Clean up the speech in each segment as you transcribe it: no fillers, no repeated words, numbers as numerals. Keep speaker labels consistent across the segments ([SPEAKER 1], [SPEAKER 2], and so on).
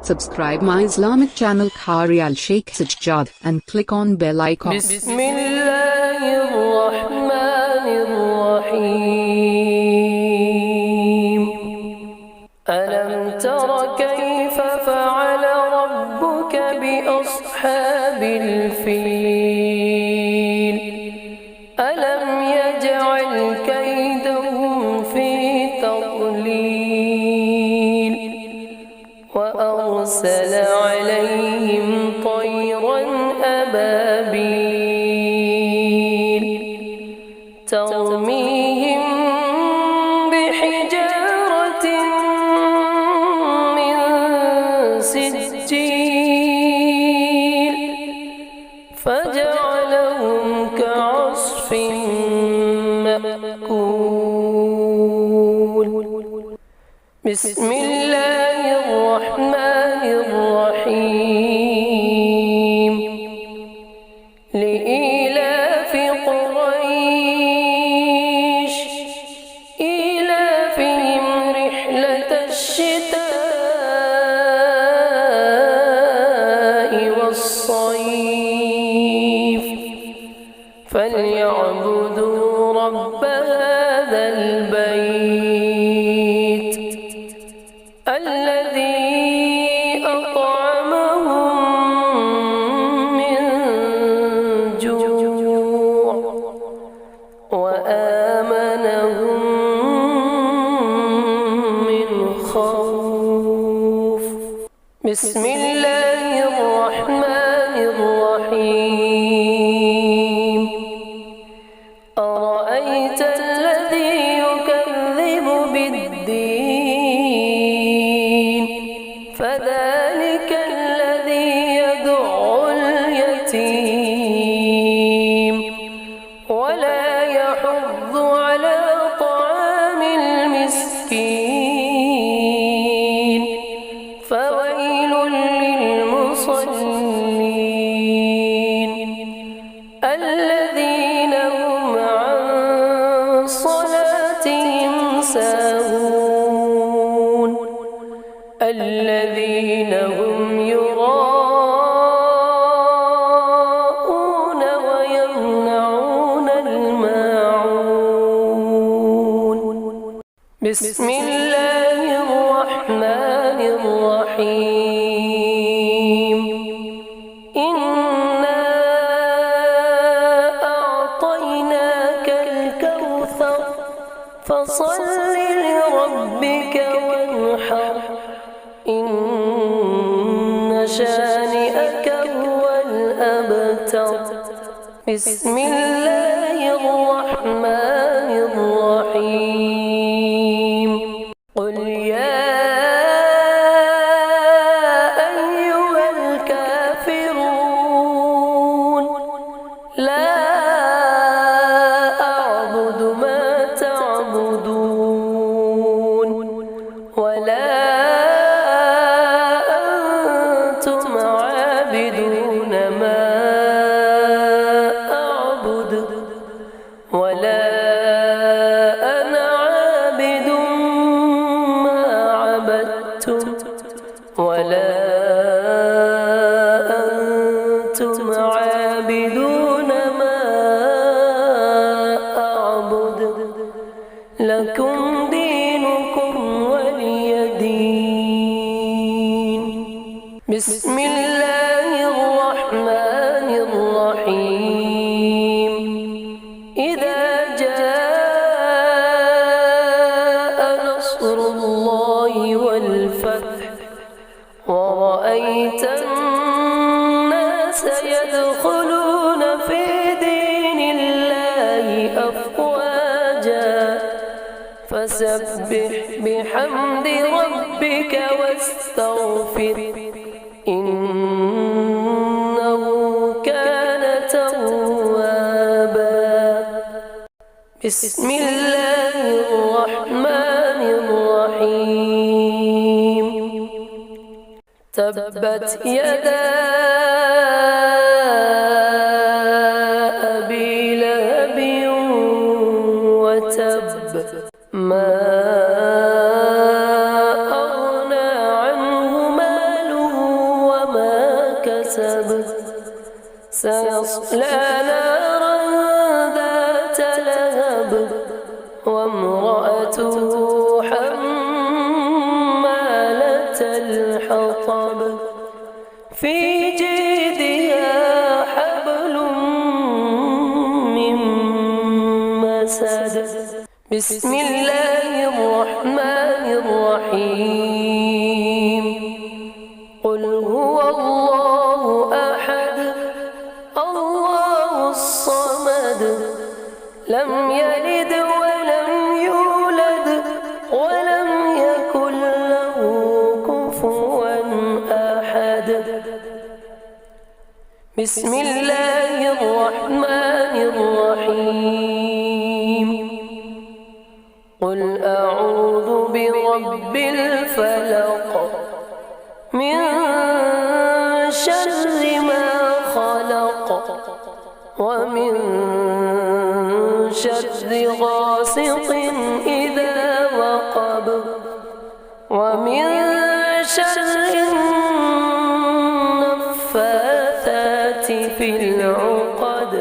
[SPEAKER 1] Subscribe my Islamic channel Qari Al Sheikh Sajjad and click on bell icon.
[SPEAKER 2] Bismillahirrahmanirrahim. Alam tara kayfa fa'ala rabbuka bi ashabil fil. Alam yaj'al kaydahum fi tadlil. وأرسل عليهم طيرا أبابيل ترميهم بحجارة من سجيل فجعلهم كعصف مأكول. بسم الله الرحمن الرحيم. لإيلاف قريش إيلافهم رحلة الشتاء والصيف فليعبدوا رب هذا البيت الذي أطعمهم من جوع وآمنهم من خوف. بسم الله الرحمن الرحيم. أرأيت الذي يكذب بالدين فذلك الذي يدع اليتيم ولا يحض على طعام المسكين فويل للمصلين الذين هم عن صلاتهم ساهون الذين هم يراءون ويمنعون الماعون. بسم الله الرحمن الرحيم. إنا أعطيناك الكوثر فصل لربك وانحر إن شانئك هو الأبتر. بسم الله الرحمن الرحيم. قل يا أيها الكافرون لا أعبد ما تعبدون ولا أنتم عابدون ما أعبد ولا أنا عابد ما عبدتم ولا أنتم عابدون ما أعبد لكم دينكم ولي دين. بسم الله الرحمن الرحيم. إذا جاء نصر الله والفتح ورأيت الناس يدخلون في دين الله أفواجا فسبح بحمد ربك واستغفر إنه كان توابا. بسم الله الرحمن الرحيم. تبت يدا أبي لهب وتب ما أغنى عنه ماله سيصلى نارا ذات لهب وامرأته حمالة الحطب في جيدها حبل من مسد. بسم الله الرحمن الرحيم. قل هو الله أحد الله الصمد لم يلد ولم يولد ولم يكن له كفوا أحد. بسم الله الرحمن الرحيم. قل أعوذ برب الفلق من شر ما خلق ومن شر غاسق إذا وقب ومن شر النفاثات في العقد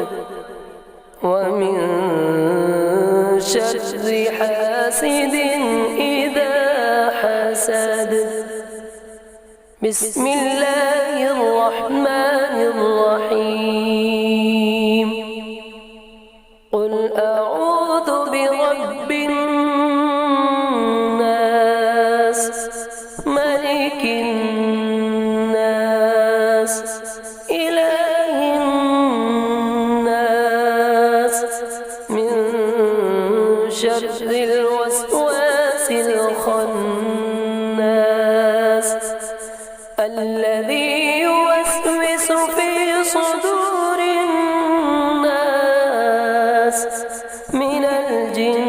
[SPEAKER 2] ومن شر حاسد إذا حسد. بسم الله الرحمن الرحيم. قل أعوذ برب الناس ملك الناس إله الناس من شر الوسواس الخناس الذي يوسوس في صدور الناس من الجنة